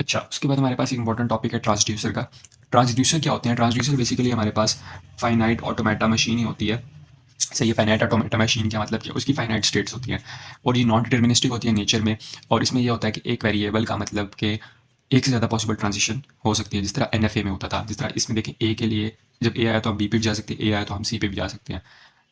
अच्छा, उसके बाद हमारे पास एक इंपॉर्टेंट टॉपिक है ट्रांसड्यूसर का। ट्रांसड्यूसर क्या होते हैं? ट्रांसड्यूसर बेसिकली हमारे पास फाइनाइट ऑटोमेटा मशीन ही होती है। सही है, फाइनाइट ऑटोमेटा मशीन क्या मतलब कि उसकी फाइनाइट स्टेट्स होती हैं और ये नॉन डिटर्मिनिस्टिक होती है नेचर में। और इसमें ये होता है कि एक वेरिएबल का मतलब कि एक से ज़्यादा पॉसिबल ट्रांजिशन हो सकती है, जिस तरह एनएफए में होता था। जिस तरह इसमें देखें, ए के लिए जब ए आया तो हम बी पे भी जा सकते हैं, ए आया तो हम सी पे भी जा सकते हैं।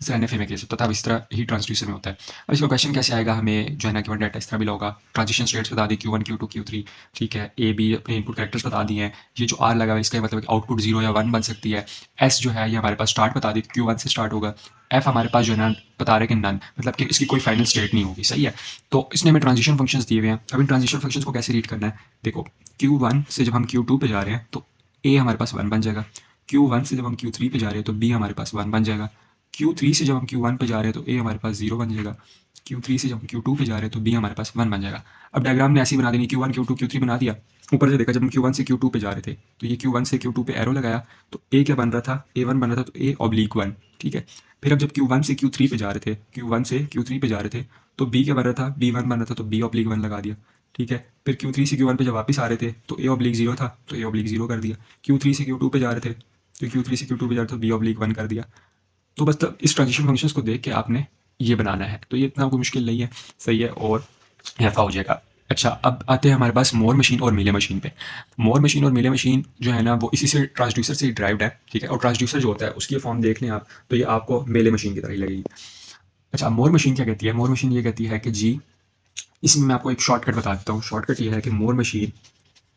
जिस तरह एनएफए में केस होता था, अब इस तरह ही ट्रांसड्यूसर में होता है। अब इसका क्वेश्चन कैसे आएगा? हमें जो है ना, गिवन डाटा इस तरह मिला होगा, ट्रांजिशन स्टेट्स बता दी Q1 Q2 Q3, ठीक है, ए बी अपने इनपुट कैरेक्टर्स बता दिए हैं। ये जो आर लगा हुआ है इसका मतलब आउटपुट 0 या 1 बन सकती है। एस जो है ये हमारे पास स्टार्ट बता दी, Q1 से स्टार्ट होगा। एफ हमारे पास जो है ना बता रहे कि नन, मतलब कि इसकी कोई फाइनल स्टेट नहीं होगी। सही है, तो इसने हमें ट्रांजिशन फंक्शंस दिए हुए हैं। अब इन ट्रांजिशन फंक्शंस को कैसे रीड करना है? देखो, Q1 से जब हम Q2 पे जा रहे हैं तो ए हमारे पास 1 बन जाएगा। Q1 से जब हम Q3 पे जा रहे हैं तो बी हमारे पास 1 बन जाएगा। Q3 से जब हम Q1 पे जा रहे हैं तो ए हमारे पास 0 बन जाएगा। Q3 से जब हम Q2 पे जा रहे हैं तो बी हमारे पास 1 बन जाएगा। अब डायग्राम ने ऐसे ही बना देनी, Q1 Q2 Q3 बना दिया। ऊपर से देखा, जब हम Q1 से Q2 पे जा रहे थे तो ये Q1 से Q2 पे एरो लगाया तो ए क्या बन रहा था? A1 बन रहा था, तो A/1, ठीक है। फिर अब जब Q1 से Q3 पे जा रहे थे, Q1 से Q3 पे जा रहे थे तो बी क्या बन रहा था? B1 बन रहा था, तो B/1 लगा दिया, ठीक है। फिर Q3 से Q1 पे जब वापस आ रहे थे तो A/0 था, तो A/0 कर दिया। Q3 से Q2 पे जा रहे थे तो Q3 से Q2 पे जा रहे थे तो B/1 कर दिया। तो बस तब इस ट्रांजिशन फंक्शंस को देख के आपने ये बनाना है, तो ये इतना कोई मुश्किल नहीं है। सही है, और ऐसा हो जाएगा। अच्छा, अब आते हैं हमारे पास मोर मशीन और मेले मशीन पे। मोर मशीन और मेले मशीन जो है ना, वो इसी से ट्रांसड्यूसर से ड्राइव्ड है, ठीक है। और ट्रांसड्यूसर जो होता है उसकी फॉर्म देख लें आप, तो ये आपको मेले मशीन की तरह ही लगेगी। अच्छा, मोर मशीन क्या कहती है? मोर मशीन ये कहती है कि जी, इसमें मैं आपको एक शॉर्टकट बता देता हूँ। शॉर्टकट ये है कि मोर मशीन,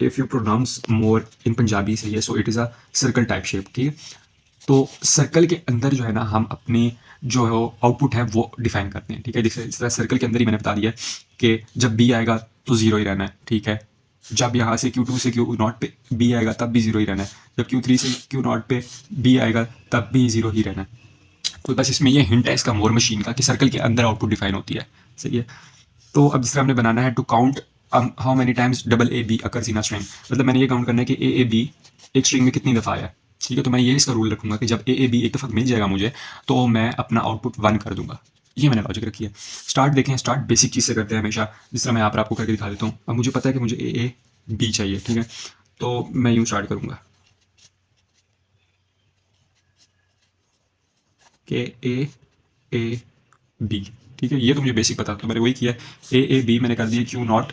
इफ़ यू प्रोनाउंस मोर इन पंजाबी से, ये so it is a circle type shape, ठीक है। तो सर्कल के अंदर जो है ना, हम अपनी जो आउटपुट है वो डिफाइन करते हैं, ठीक है। जैसे इस तरह सर्कल के अंदर ही मैंने बता दिया कि जब बी आएगा तो जीरो ही रहना है, ठीक है। जब यहाँ से Q2 से Q0 पे बी आएगा तब भी जीरो ही रहना है। जब Q3 से Q0 पे बी आएगा तब भी जीरो ही रहना है। तो बस इसमें ये हिंट है इसका मोर मशीन का, कि सर्कल के अंदर आउटपुट डिफाइन होती है। सही है। तो अब जिस तरह हमने बनाना है to count how many times double A B occurs in a string, मतलब मैंने ये काउंट करना है कि ए बी एक स्ट्रिंग में कितनी दफ़ा आया है, ठीक है। तो मैं ये इसका रूल रखूंगा कि जब ए बी एक दफ़ा मिल जाएगा मुझे, तो मैं अपना आउटपुट 1 कर दूंगा। ये मैंने लॉजिक रखी है। स्टार्ट देखें, स्टार्ट बेसिक चीज़ से करते हैं हमेशा। जिस तरह मैं यहाँ पर आपको करके दिखा देता हूँ। अब मुझे पता है कि मुझे ए बी चाहिए, ठीक है। तो मैं यूँ स्टार्ट करूँगा कि ए बी, ठीक है। ये तो मुझे बेसिक पता, तो मैंने वही किया। ए बी मैंने कर दिया Q0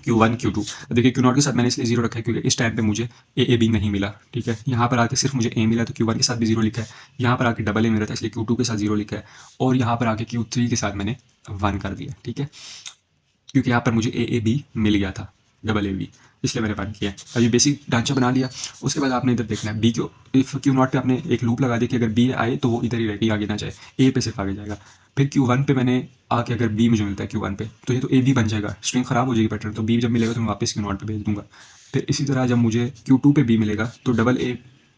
Q1 Q2। देखिए Q0 के साथ मैंने इसलिए जीरो रखा है क्योंकि इस टाइम पे मुझे ए बी नहीं मिला, ठीक है। यहाँ पर आके सिर्फ मुझे ए मिला, तो Q1 के साथ भी जीरो लिखा है। यहाँ पर आके डबल ए मिला था, इसलिए Q2 के साथ जीरो लिखा है। और यहाँ पर आके Q3 के साथ मैंने 1 कर दिया, ठीक है, क्योंकि यहाँ पर मुझे ए बी मिल गया था, डबल ए बी, इसलिए मैंने 1 किया। अब ये बेसिक ढांचा बना लिया। उसके बाद आपने इधर देखना है बी क्यू, इफ़ Q0 पे आपने एक लूप लगा दिया कि अगर बी आए तो वो इधर ही रहेगी, आगे ना जाए, ए पे सिर्फ आगे जाएगा। फिर Q1 पे मैंने आके अगर बी मुझे मिलता है Q1 पे, तो ये तो ए बी बन जाएगा, स्ट्रिंग खराब हो जाएगी पैटर्न, तो बी जब मिलेगा तो मैं वापस Q0 पे भेज दूंगा। फिर इसी तरह जब मुझे Q2 पे बी मिलेगा तो डबल ए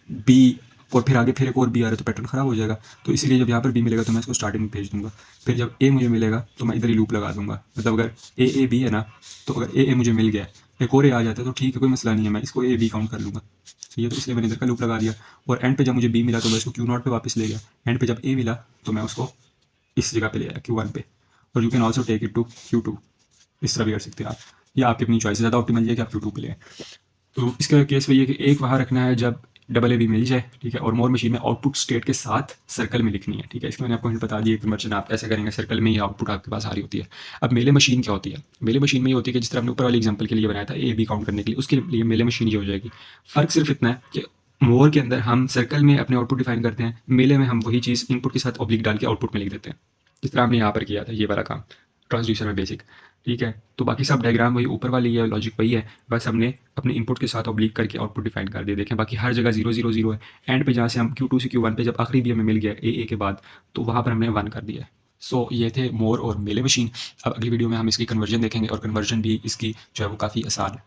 बी, और फिर आगे फिर एक और बी आ रहा है तो पैटर्न खराब हो जाएगा। तो इसीलिए जब यहाँ पर बी मिलेगा तो मैं इसको स्टार्टिंग में भेज दूंगा। फिर जब ए मुझे मिलेगा तो मैं इधर ही लूप लगा दूंगा, मतलब अगर ए बी है ना, तो अगर ए मुझे मिल गया, एक और ए आ जाता है तो ठीक है, कोई मसला नहीं है, मैं इसको ए बी काउंट कर लूँगा। ठीक है, तो इसलिए मैंने इधर का लूप लगा दिया। और एंड पे जब मुझे बी मिला तो मैं इसको Q0 पे वापस ले गया। एंड पे जब ए मिला तो मैं उसको इस जगह पे ले आया Q1 पे। और you can also take it to Q2, इस तरह भी कर सकते हैं आप, या आपकी अपनी चॉइस है। ज़्यादा ऑप्टिमल ये है कि आप Q2 पे ले आएं। तो इसका केस वही है कि एक वहाँ रखना है जब डबल ए बी मिल जाए, ठीक है। और मोर मशीन में आउटपुट स्टेट के साथ सर्कल में लिखनी है, ठीक है। इसके मैंने आपको हिंट बता दी, कन्वर्जन आप कैसे करेंगे, सर्कल में ही आउटपुट आपके पास आ रही होती है। अब मेले मशीन क्या होती है? मेले मशीन में ये होती है कि जिस तरह हमने ऊपर वाली एग्जांपल के लिए बनाया था ए बी काउंट करने के लिए, उसके लिए मेले मशीन ये हो जाएगी। फ़र्क सिर्फ इतना है कि मोर के अंदर हम सर्कल में अपने आउटपुट डिफाइन करते हैं, मेले में हम वही चीज़ इनपुट के साथ ऑब्लिक डाल के आउटपुट में लिख देते हैं, जिस तरह हमने यहाँ पर किया था ये वाला काम ट्रांसड्यूसर में बेसिक, ठीक है। तो बाकी सब डायग्राम वही ऊपर वाली है, लॉजिक वही है, बस हमने अपने इनपुट के साथ ऑब्लिक करके आउटपुट डिफाइन कर दिया। देखें बाकी हर जगह 0 0 0 है। एंड पे जहाँ से हम Q2 से Q1 पे जब आखिरी भी हमें मिल गया ए के बाद, तो वहाँ पर हमने 1 कर दिया है। सो ये थे मोर और मेले मशीन। अब अगली वीडियो में हम इसकी कन्वर्जन देखेंगे, और कन्वर्जन भी इसकी जो है वो काफ़ी आसान है।